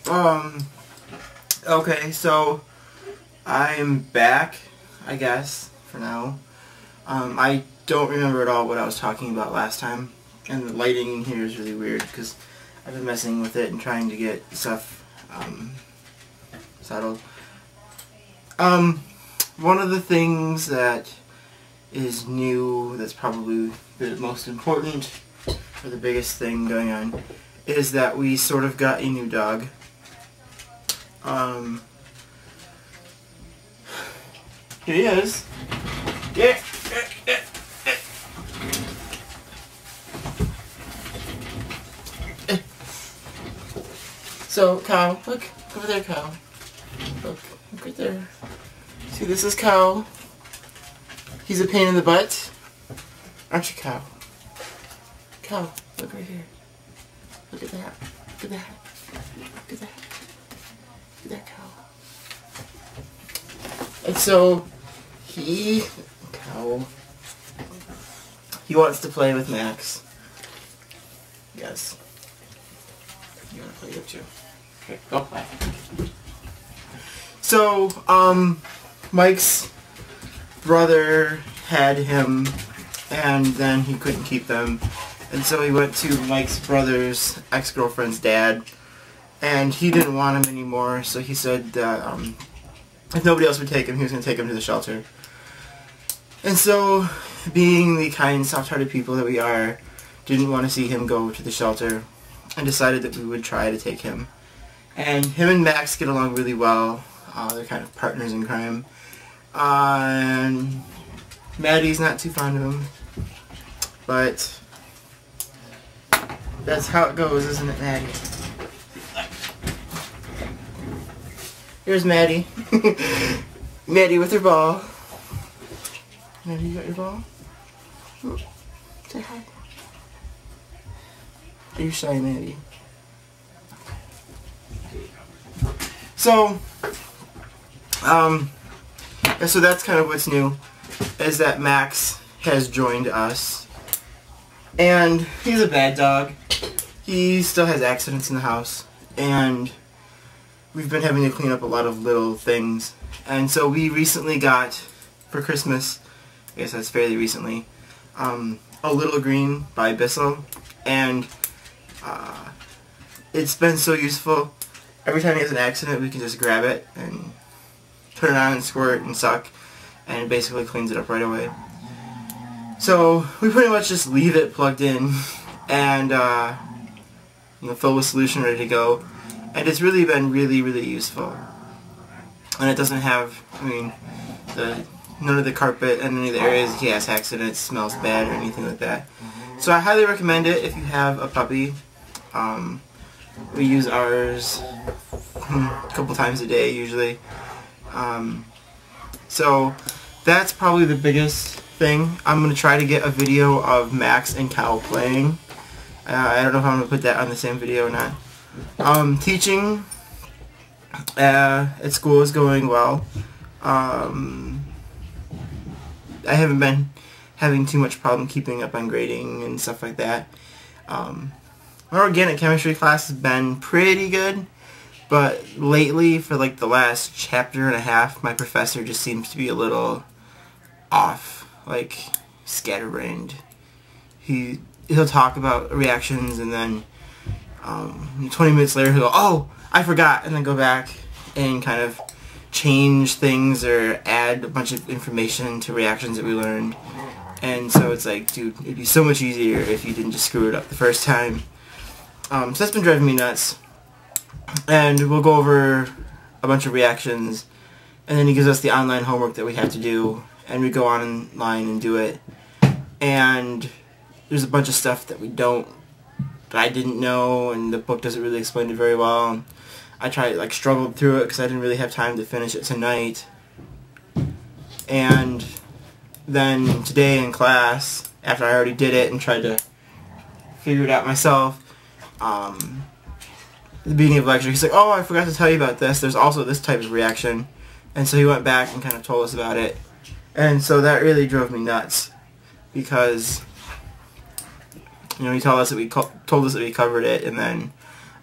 Okay, so I'm back, I guess, for now. I don't remember at all what I was talking about last time, and the lighting in here is really weird because I've been messing with it and trying to get stuff settled. One of the things that is new, that's probably the most important, or the biggest thing going on, is that we sort of got a new dog. Here he is. Yeah. So, Cow, look over there, Cow. Look right there. See, this is Cow. He's a pain in the butt. Aren't you, Cow? Cow, look right here. Look at that. Look at that. Look at that. Look at that, Cow. And so, Cow, he wants to play with Max. Yes. You want to play with too? Okay, go play. So, Mike's brother had him, and then he couldn't keep them. And so he went to Mike's brother's ex-girlfriend's dad, and he didn't want him anymore, so he said that if nobody else would take him, he was going to take him to the shelter. And so, being the kind, soft-hearted people that we are, didn't want to see him go to the shelter, and decided that we would try to take him. And him and Max get along really well. They're kind of partners in crime. And Maddie's not too fond of him. But that's how it goes, isn't it, Maddie? Here's Maddie. Maddie with her ball. Maddie, you got your ball? Oh, say hi. Are you shy, Maddie? So, so that's kind of what's new, is that Max has joined us. And he's a bad dog. He still has accidents in the house. And we've been having to clean up a lot of little things. And so we recently got, for Christmas, I guess that's fairly recently, a Little Green by Bissell. And it's been so useful. Every time he has an accident, we can just grab it and turn it on and squirt and suck, and it basically cleans it up right away. So we pretty much just leave it plugged in and filled with solution, ready to go. And it's really been really useful. And it doesn't have, none of the carpet and any of the areas he has accidents smells bad or anything like that. So I highly recommend it if you have a puppy. We use ours a couple times a day usually. So that's probably the biggest thing. I'm going to try to get a video of Max and Cow playing. I don't know if I'm going to put that on the same video or not. Teaching at school is going well. I haven't been having too much problem keeping up on grading and stuff like that. Our organic chemistry class has been pretty good, but lately, for like the last chapter and a half, my professor just seems to be a little off, like scatterbrained. He'll talk about reactions, and then 20 minutes later he'll go, "Oh, I forgot," and then go back and kind of change things or add a bunch of information to reactions that we learned. And so it's like, dude, it'd be so much easier if you didn't just screw it up the first time. So that's been driving me nuts. And we'll go over a bunch of reactions, and then he gives us the online homework that we have to do, and we go online and do it. And there's a bunch of stuff that I didn't know, and the book doesn't really explain it very well. I struggled through it because I didn't really have time to finish it tonight. And then today in class, after I already did it and tried to figure it out myself, at the beginning of lecture, he's like, "Oh, I forgot to tell you about this. There's also this type of reaction." And so he went back and kind of told us about it. And so that really drove me nuts, because he told us that we covered it, and then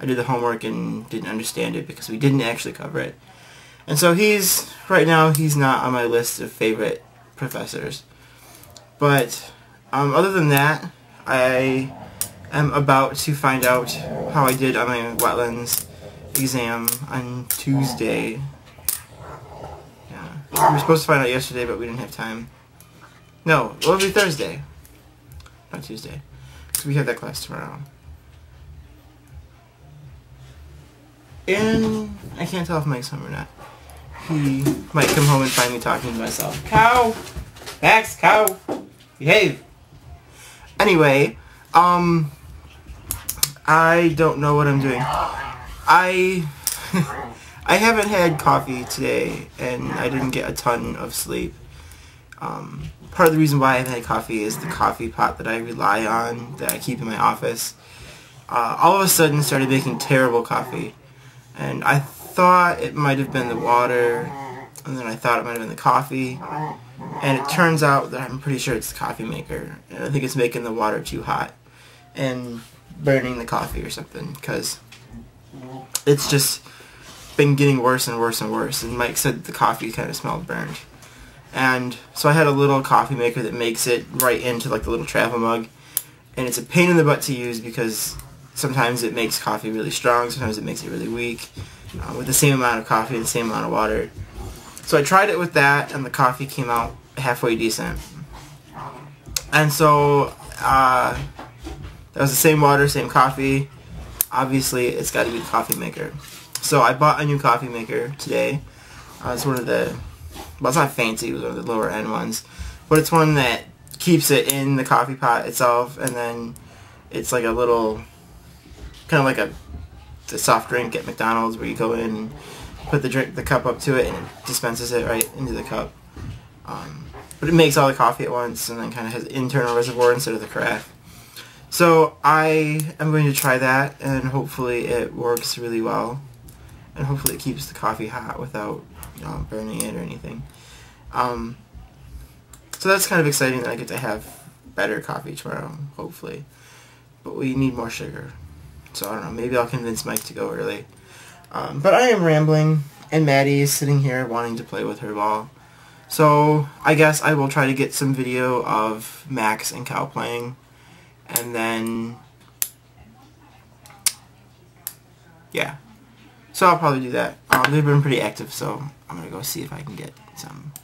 I did the homework and didn't understand it because we didn't actually cover it. And so right now he's not on my list of favorite professors. But other than that, I am about to find out how I did on my wetlands exam on Tuesday. Yeah. We were supposed to find out yesterday, but we didn't have time. No, it'll be Thursday. Not Tuesday. So we have that class tomorrow. And I can't tell if Mike's home or not. He might come home and find me talking to myself. Cow! Max, cow! Behave! Anyway, I don't know what I'm doing. I haven't had coffee today, and I didn't get a ton of sleep. Part of the reason why I haven't had coffee is the coffee pot that I rely on, that I keep in my office, all of a sudden started making terrible coffee. And I thought it might have been the water, and then I thought it might have been the coffee, and it turns out that I'm pretty sure it's the coffee maker, and I think it's making the water too hot and burning the coffee or something, because it's just been getting worse and worse and worse, and Mike said the coffee kind of smelled burned. And so I had a little coffee maker that makes it right into like the little travel mug, and it's a pain in the butt to use because sometimes it makes coffee really strong, sometimes it makes it really weak, with the same amount of coffee and the same amount of water. So I tried it with that, and the coffee came out halfway decent. And so that was the same water, same coffee. Obviously, it's got to be the coffee maker. So I bought a new coffee maker today. It's one of the, well, it's not fancy, it was one of the lower end ones, but it's one that keeps it in the coffee pot itself, and then it's like a little, kind of like the soft drink at McDonald's where you go in and put the cup up to it and it dispenses it right into the cup. But it makes all the coffee at once and then kind of has internal reservoir instead of the carafe. So I am going to try that, and hopefully it works really well, and hopefully it keeps the coffee hot without burning it or anything. So that's kind of exciting that I get to have better coffee tomorrow, hopefully. But we need more sugar. So I don't know, maybe I'll convince Mike to go early. But I am rambling, and Maddie is sitting here wanting to play with her ball. So I guess I will try to get some video of Max and Cal playing, and then, yeah. So I'll probably do that. They've been pretty active, so I'm going to go see if I can get some.